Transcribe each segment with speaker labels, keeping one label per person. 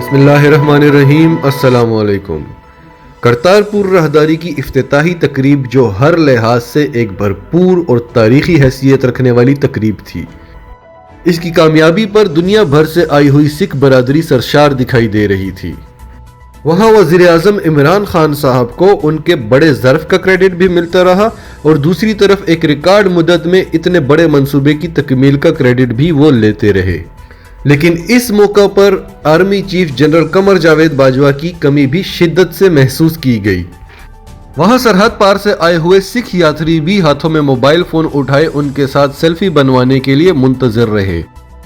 Speaker 1: بسم اللہ الرحمن الرحیم۔ السلام علیکم۔ کرتارپور راہداری کی افتتاحی تقریب جو ہر لحاظ سے ایک بھرپور اور تاریخی حیثیت رکھنے والی تقریب تھی، اس کی کامیابی پر دنیا بھر سے آئی ہوئی سکھ برادری سرشار دکھائی دے رہی تھی۔ وہاں وزیر اعظم عمران خان صاحب کو ان کے بڑے ظرف کا کریڈٹ بھی ملتا رہا اور دوسری طرف ایک ریکارڈ مدت میں اتنے بڑے منصوبے کی تکمیل کا کریڈٹ بھی وہ لیتے رہے۔ لیکن اس موقع پر army chief general Qamar Javed Bajwa کی کمی بھی شدت سے محسوس کی گئی۔ وہاں سرحد پار سے آئے ہوئے سکھ یاتری بھی ہاتھوں میں موبائل فون اٹھائے ان کے ساتھ سیلفی بنوانے کے لیے منتظر رہے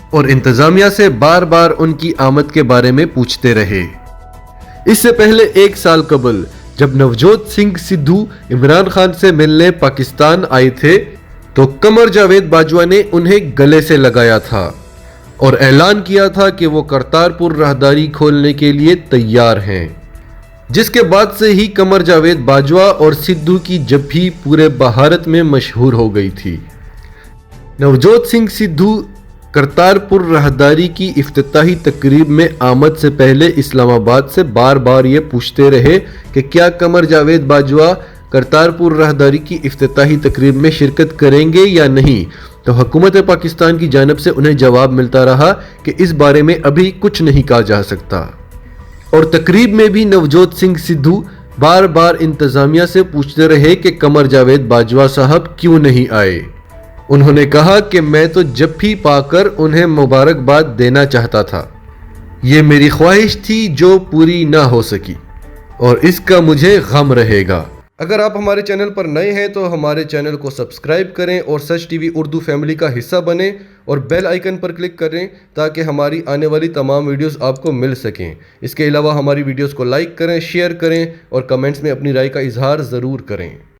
Speaker 1: اور انتظامیہ سے بار بار ان کی آمد کے بارے میں پوچھتے رہے۔ اس سے پہلے ایک سال قبل جب نوجوت سنگھ سدھو عمران خان سے ملنے پاکستان آئے تھے تو قمر جاوید باجوہ نے انہیں گلے سے لگایا تھا اور اعلان کیا تھا کہ وہ کرتارپور راہداری کھولنے کے لیے تیار ہیں، جس کے بعد سے ہی قمر جاوید باجوہ اور سدھو کی جبھی پورے بھارت میں مشہور ہو گئی تھی۔ نوجوت سنگھ سدھو کرتارپور راہداری کی افتتاحی تقریب میں آمد سے پہلے اسلام آباد سے بار بار یہ پوچھتے رہے کہ کیا قمر جاوید باجوہ کرتارپور راہداری کی افتتاحی تقریب میں شرکت کریں گے یا نہیں، تو حکومت پاکستان کی جانب سے انہیں جواب ملتا رہا کہ اس بارے میں ابھی کچھ نہیں کہا جا سکتا۔ اور تقریب میں بھی نوجوت سنگھ سدھو بار بار انتظامیہ سے پوچھتے رہے کہ قمر جاوید باجوہ صاحب کیوں نہیں آئے۔ انہوں نے کہا کہ میں تو جبھی پا کر انہیں مبارکباد دینا چاہتا تھا، یہ میری خواہش تھی جو پوری نہ ہو سکی اور اس کا مجھے غم رہے گا۔ اگر آپ ہمارے چینل پر نئے ہیں تو ہمارے چینل کو سبسکرائب کریں اور سچ ٹی وی اردو فیملی کا حصہ بنیں اور بیل آئیکن پر کلک کریں تاکہ ہماری آنے والی تمام ویڈیوز آپ کو مل سکیں۔ اس کے علاوہ ہماری ویڈیوز کو لائک کریں، شیئر کریں اور کمنٹس میں اپنی رائے کا اظہار ضرور کریں۔